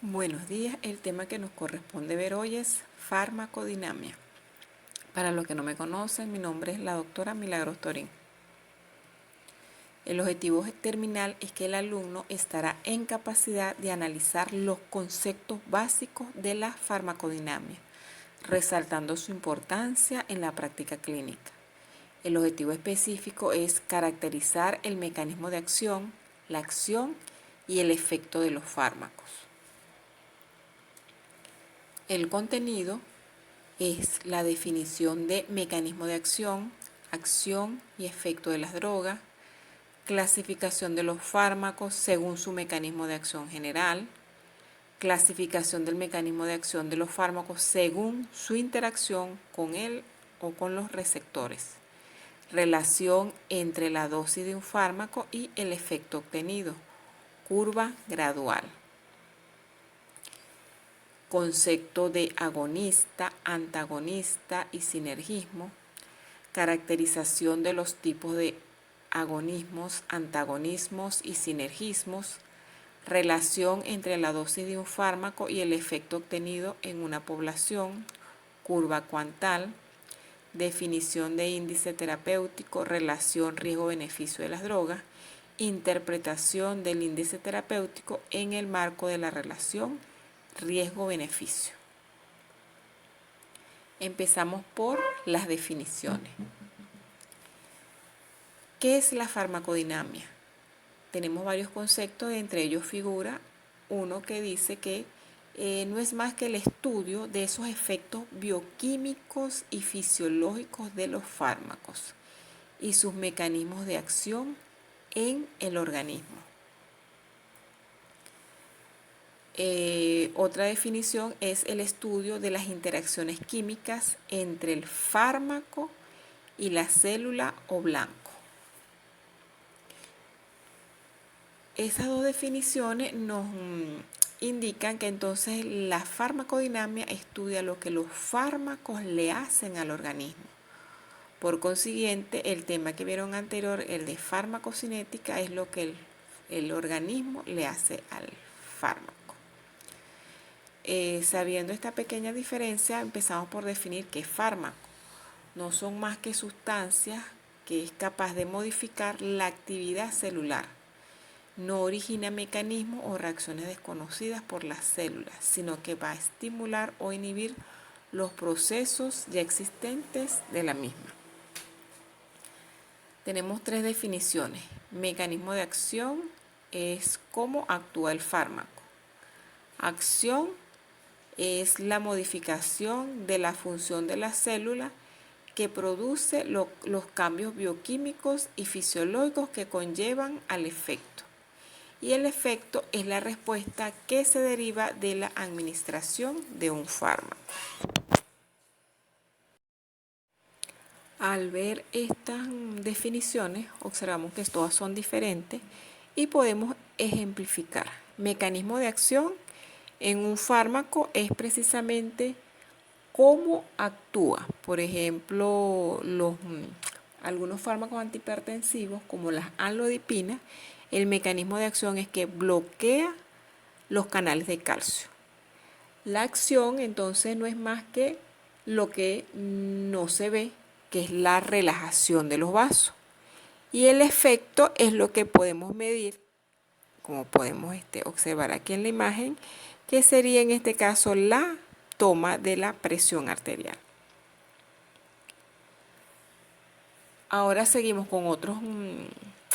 Buenos días, el tema que nos corresponde ver hoy es farmacodinamia. Para los que no me conocen, mi nombre es la doctora Milagros Torín. El objetivo terminal es que el alumno estará en capacidad de analizar los conceptos básicos de la farmacodinamia, resaltando su importancia en la práctica clínica. El objetivo específico es caracterizar el mecanismo de acción, la acción y el efecto de los fármacos. El contenido es la definición de mecanismo de acción, acción y efecto de las drogas, clasificación de los fármacos según su mecanismo de acción general, clasificación del mecanismo de acción de los fármacos según su interacción con él o con los receptores, relación entre la dosis de un fármaco y el efecto obtenido, curva gradual. Concepto de agonista, antagonista y sinergismo, caracterización de los tipos de agonismos, antagonismos y sinergismos, relación entre la dosis de un fármaco y el efecto obtenido en una población, curva cuantal, definición de índice terapéutico, relación riesgo-beneficio de las drogas, interpretación del índice terapéutico en el marco de la relación riesgo-beneficio. Empezamos por las definiciones. ¿Qué es la farmacodinamia? Tenemos varios conceptos, entre ellos figura uno que dice que no es más que el estudio de esos efectos bioquímicos y fisiológicos de los fármacos y sus mecanismos de acción en el organismo. Otra definición es el estudio de las interacciones químicas entre el fármaco y la célula o blanco. Esas dos definiciones nos indican que entonces la farmacodinamia estudia lo que los fármacos le hacen al organismo. Por consiguiente, el tema que vieron anterior, el de farmacocinética, es lo que el organismo le hace al fármaco. Sabiendo esta pequeña diferencia, empezamos por definir qué es fármaco. No son más que sustancias que es capaz de modificar la actividad celular. No origina mecanismos o reacciones desconocidas por las células, sino que va a estimular o inhibir los procesos ya existentes de la misma. Tenemos tres definiciones. Mecanismo de acción es cómo actúa el fármaco. Acción es la modificación de la función de la célula que produce los cambios bioquímicos y fisiológicos que conllevan al efecto. Y el efecto es la respuesta que se deriva de la administración de un fármaco. Al ver estas definiciones, observamos que todas son diferentes y podemos ejemplificar. Mecanismo de acción en un fármaco es precisamente cómo actúa. Por ejemplo, algunos fármacos antihipertensivos como las amlodipinas, el mecanismo de acción es que bloquea los canales de calcio. La acción entonces no es más que lo que no se ve, que es la relajación de los vasos. Y el efecto es lo que podemos medir, como podemos observar aquí en la imagen, que sería en este caso la toma de la presión arterial. Ahora seguimos con otros, en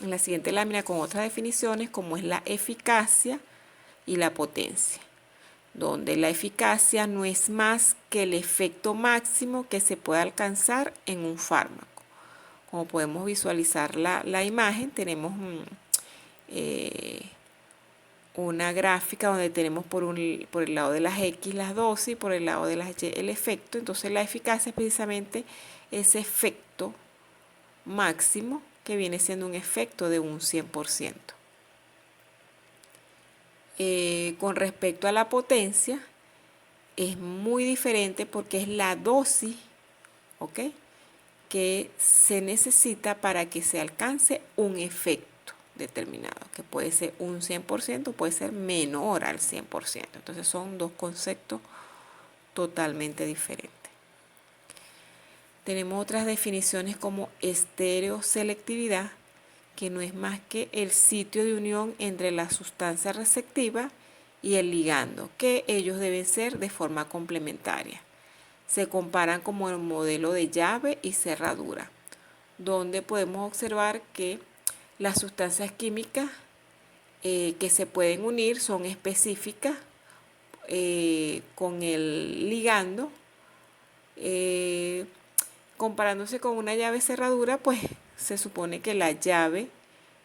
la siguiente lámina con otras definiciones como es la eficacia y la potencia, donde la eficacia no es más que el efecto máximo que se puede alcanzar en un fármaco. Como podemos visualizar la imagen, tenemos una gráfica donde tenemos por el lado de las X las dosis y por el lado de las Y el efecto. Entonces la eficacia es precisamente ese efecto máximo que viene siendo un efecto de un 100%. Con respecto a la potencia, es muy diferente porque es la dosis, ¿ok?, que se necesita para que se alcance un efecto. determinado, que puede ser un 100%, puede ser menor al 100%. Entonces son dos conceptos totalmente diferentes. Tenemos otras definiciones como estereoselectividad, que no es más que el sitio de unión entre la sustancia receptiva y el ligando, que ellos deben ser de forma complementaria. Se comparan como el modelo de llave y cerradura, donde podemos observar que las sustancias químicas que se pueden unir son específicas con el ligando. Comparándose con una llave cerradura, pues se supone que la llave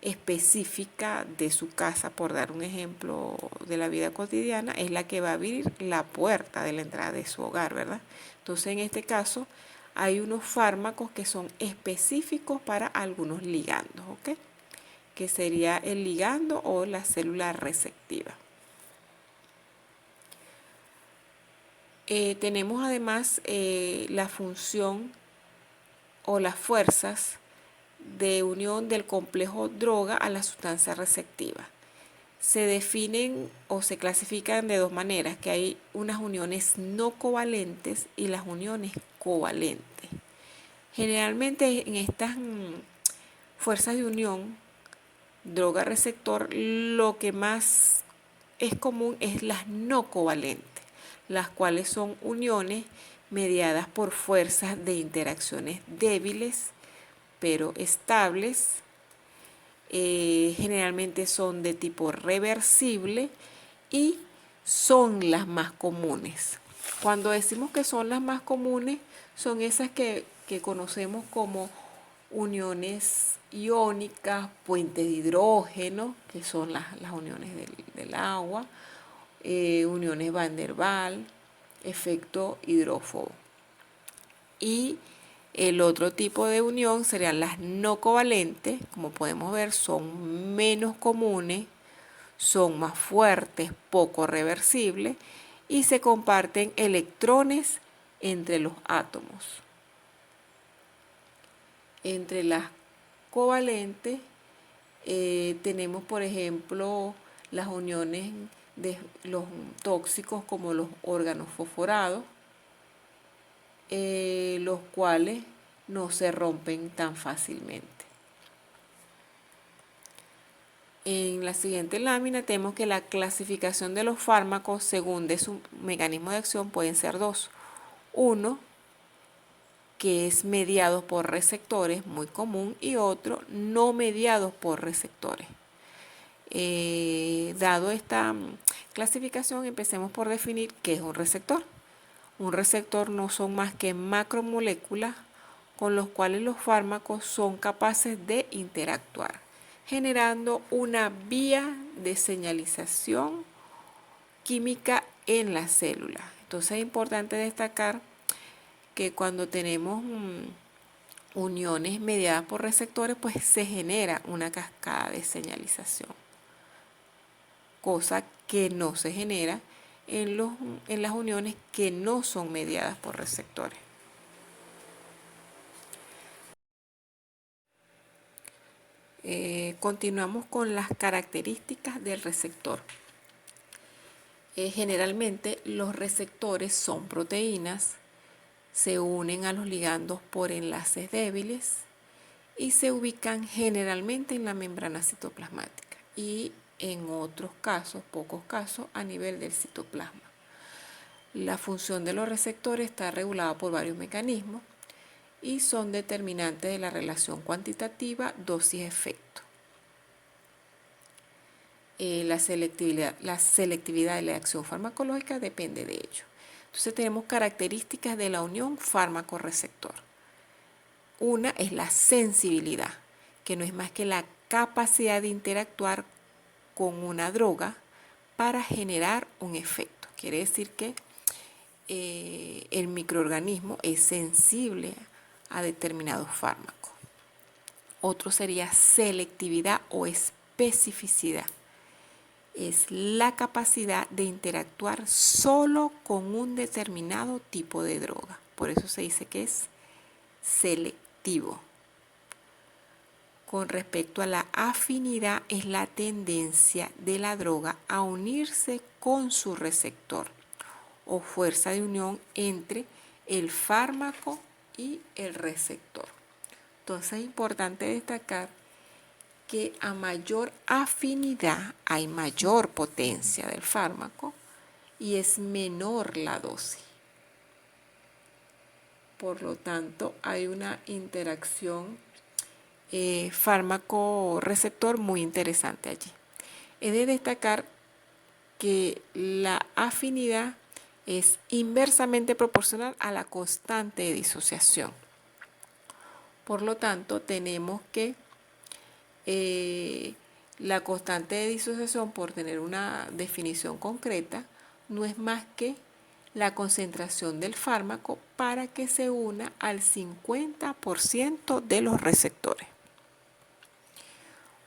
específica de su casa, por dar un ejemplo de la vida cotidiana, es la que va a abrir la puerta de la entrada de su hogar, ¿verdad? Entonces, en este caso, hay unos fármacos que son específicos para algunos ligandos, ¿ok? Que sería el ligando o la célula receptiva. Tenemos además la función o las fuerzas de unión del complejo droga a la sustancia receptiva. Se definen o se clasifican de dos maneras, que hay unas uniones no covalentes y las uniones covalentes. Generalmente en estas fuerzas de unión droga-receptor, lo que más es común es las no covalentes, las cuales son uniones mediadas por fuerzas de interacciones débiles pero estables. Generalmente son de tipo reversible y son las más comunes. Cuando decimos que son las más comunes, son esas que conocemos como uniones iónicas, puentes de hidrógeno, que son las uniones del agua, uniones Van der Waals, efecto hidrófobo. Y el otro tipo de unión serían las no covalentes, como podemos ver, son menos comunes, son más fuertes, poco reversibles y se comparten electrones entre los átomos. Entre las covalentes tenemos, por ejemplo, las uniones de los tóxicos como los organofosforados, los cuales no se rompen tan fácilmente. En la siguiente lámina tenemos que la clasificación de los fármacos según de su mecanismo de acción pueden ser dos. Uno, que es mediado por receptores, muy común, y otro no mediados por receptores. Dado esta clasificación, empecemos por definir qué es un receptor. Un receptor no son más que macromoléculas con los cuales los fármacos son capaces de interactuar, generando una vía de señalización química en la célula. Entonces es importante destacar que cuando tenemos uniones mediadas por receptores, pues se genera una cascada de señalización, cosa que no se genera en las uniones que no son mediadas por receptores. Continuamos con las características del receptor. Generalmente los receptores son proteínas, se unen a los ligandos por enlaces débiles y se ubican generalmente en la membrana citoplasmática y en otros casos, pocos casos, a nivel del citoplasma. La función de los receptores está regulada por varios mecanismos y son determinantes de la relación cuantitativa dosis-efecto. La selectividad de la acción farmacológica depende de ello. Entonces tenemos características de la unión fármaco-receptor. Una es la sensibilidad, que no es más que la capacidad de interactuar con una droga para generar un efecto. Quiere decir que el microorganismo es sensible a determinados fármacos. Otro sería selectividad o especificidad. Es la capacidad de interactuar solo con un determinado tipo de droga. Por eso se dice que es selectivo. con respecto a la afinidad es la tendencia de la droga a unirse con su receptor o fuerza de unión entre el fármaco y el receptor. Entonces es importante destacar que a mayor afinidad hay mayor potencia del fármaco y es menor la dosis. Por lo tanto, hay una interacción fármaco-receptor muy interesante allí. He de destacar que la afinidad es inversamente proporcional a la constante de disociación. Por lo tanto, tenemos que la constante de disociación, por tener una definición concreta, no es más que la concentración del fármaco para que se una al 50% de los receptores.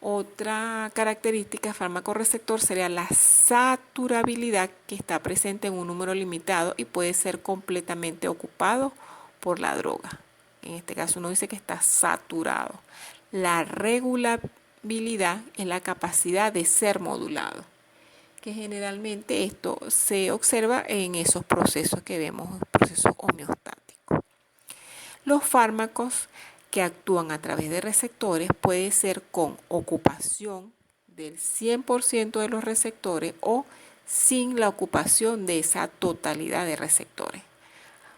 Otra característica fármaco-receptor sería la saturabilidad, que está presente en un número limitado y puede ser completamente ocupado por la droga. En este caso uno dice que está saturado. La regulabilidad es la capacidad de ser modulado, que generalmente esto se observa en esos procesos que vemos, procesos homeostáticos. Los fármacos que actúan a través de receptores puede ser con ocupación del 100% de los receptores o sin la ocupación de esa totalidad de receptores.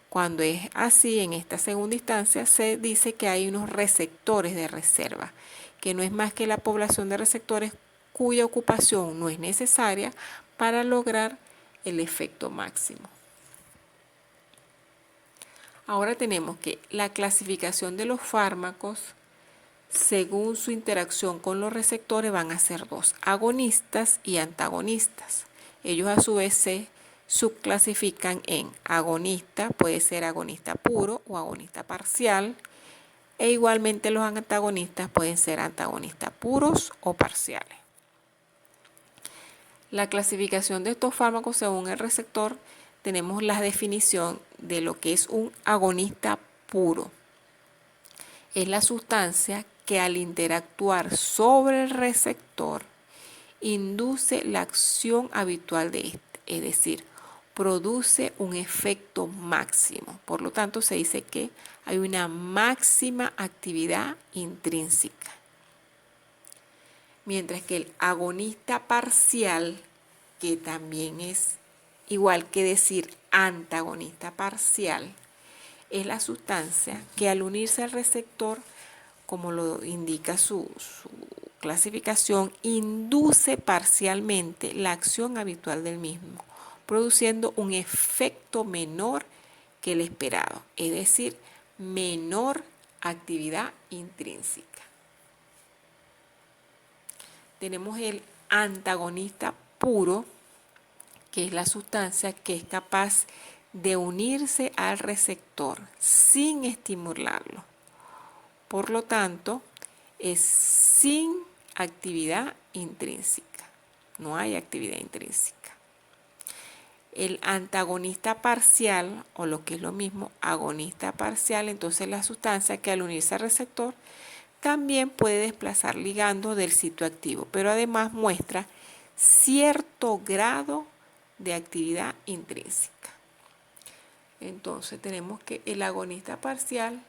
Cuando es así, en esta segunda instancia se dice que hay unos receptores de reserva, que no es más que la población de receptores cuya ocupación no es necesaria para lograr el efecto máximo. Ahora tenemos que la clasificación de los fármacos según su interacción con los receptores van a ser dos, agonistas y antagonistas. Ellos a su vez se subclasifican en agonista, puede ser agonista puro o agonista parcial, e igualmente los antagonistas pueden ser antagonistas puros o parciales. La clasificación de estos fármacos según el receptor, tenemos la definición de lo que es un agonista puro. Es la sustancia que al interactuar sobre el receptor induce la acción habitual de este, es decir, produce un efecto máximo. Por lo tanto, se dice que hay una máxima actividad intrínseca. Mientras que el agonista parcial, que también es igual que decir antagonista parcial, es la sustancia que al unirse al receptor, como lo indica su clasificación, induce parcialmente la acción habitual del mismo, produciendo un efecto menor que el esperado, es decir, menor actividad intrínseca. Tenemos el antagonista puro, que es la sustancia que es capaz de unirse al receptor sin estimularlo. Por lo tanto, es sin actividad intrínseca. No hay actividad intrínseca. El antagonista parcial, o lo que es lo mismo, agonista parcial, entonces la sustancia que al unirse al receptor también puede desplazar ligando del sitio activo, pero además muestra cierto grado de actividad intrínseca. Entonces tenemos que el agonista parcial,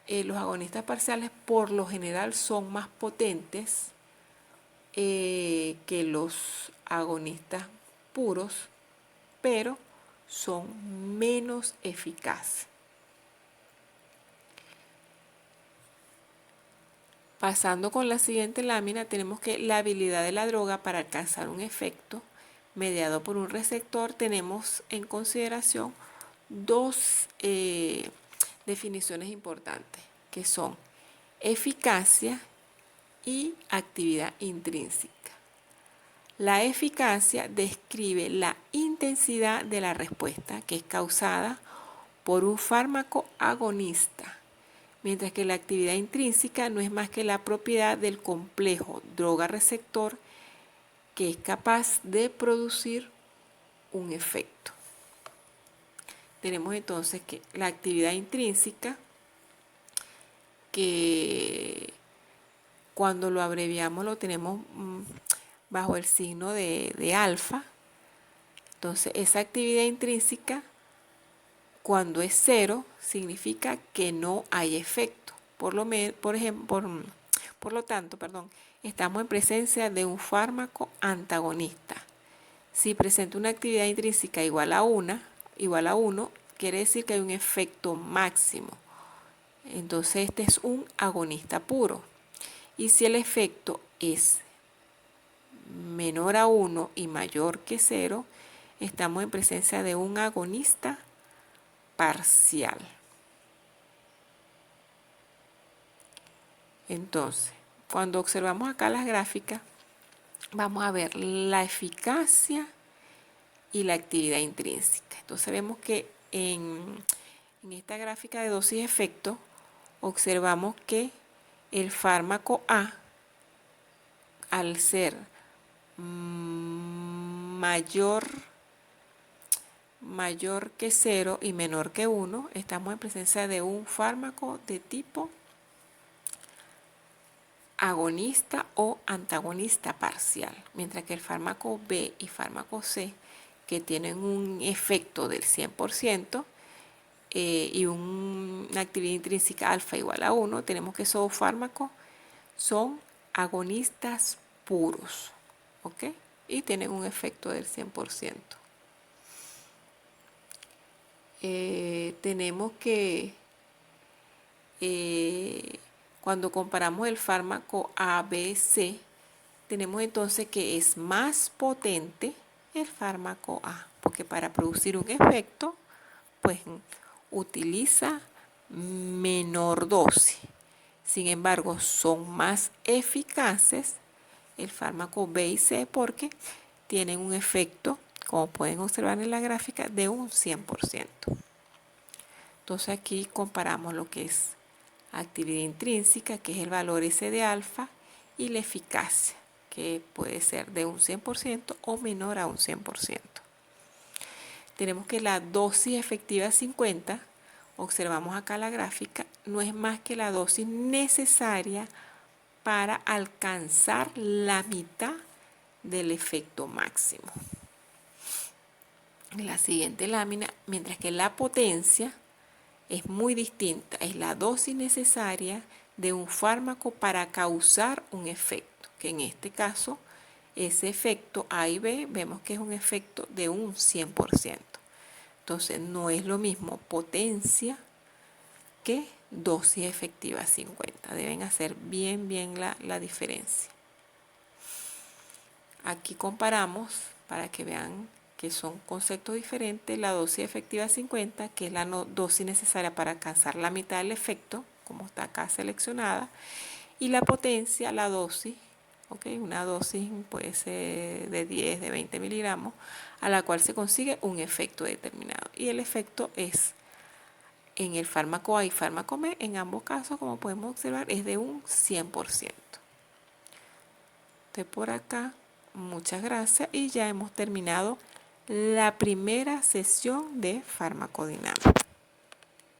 los agonistas parciales por lo general son más potentes que los agonistas puros, pero son menos eficaces. Pasando con la siguiente lámina, tenemos que la habilidad de la droga para alcanzar un efecto mediado por un receptor, tenemos en consideración dos definiciones importantes, que son eficacia y actividad intrínseca. La eficacia describe la intensidad de la respuesta que es causada por un fármaco agonista, mientras que la actividad intrínseca no es más que la propiedad del complejo droga-receptor que es capaz de producir un efecto. Tenemos entonces que la actividad intrínseca, que cuando lo abreviamos lo tenemos bajo el signo de alfa. Entonces esa actividad intrínseca, cuando es cero, significa que no hay efecto. Por lo tanto, estamos en presencia de un fármaco antagonista. Si presenta una actividad intrínseca igual a 1, quiere decir que hay un efecto máximo. Entonces este es un agonista puro. Y si el efecto es menor a 1 y mayor que 0, estamos en presencia de un agonista parcial. Entonces, cuando observamos acá las gráficas, vamos a ver la eficacia y la actividad intrínseca. Entonces vemos que en esta gráfica de dosis-efecto observamos que el fármaco A, al ser mayor que 0 y menor que 1, estamos en presencia de un fármaco de tipo agonista o antagonista parcial, mientras que el fármaco B y fármaco C, que tienen un efecto del 100% y una actividad intrínseca alfa igual a 1, tenemos que esos fármacos son agonistas puros, ¿ok? Y tienen un efecto del 100%. Tenemos que cuando comparamos el fármaco A, B, C, tenemos entonces que es más potente el fármaco A, porque para producir un efecto, pues utiliza menor dosis. Sin embargo, son más eficaces el fármaco B y C porque tienen un efecto, como pueden observar en la gráfica, de un 100%. Entonces aquí comparamos lo que es actividad intrínseca, que es el valor S de alfa, y la eficacia, que puede ser de un 100% o menor a un 100%. Tenemos que la dosis efectiva 50, observamos acá la gráfica, no es más que la dosis necesaria para alcanzar la mitad del efecto máximo. En la siguiente lámina, mientras que la potencia es muy distinta, es la dosis necesaria de un fármaco para causar un efecto, que en este caso, ese efecto A y B, vemos que es un efecto de un 100%. Entonces, no es lo mismo potencia que dosis efectiva 50. Deben hacer bien la diferencia. Aquí comparamos para que vean que son conceptos diferentes, la dosis efectiva 50, que es la dosis necesaria para alcanzar la mitad del efecto, como está acá seleccionada, y la potencia, la dosis, una dosis puede ser de 10, de 20 miligramos, a la cual se consigue un efecto determinado. Y el efecto es, en el fármaco A y fármaco B, en ambos casos, como podemos observar, es de un 100%. Entonces por acá, muchas gracias y ya hemos terminado la primera sesión de farmacodinámica.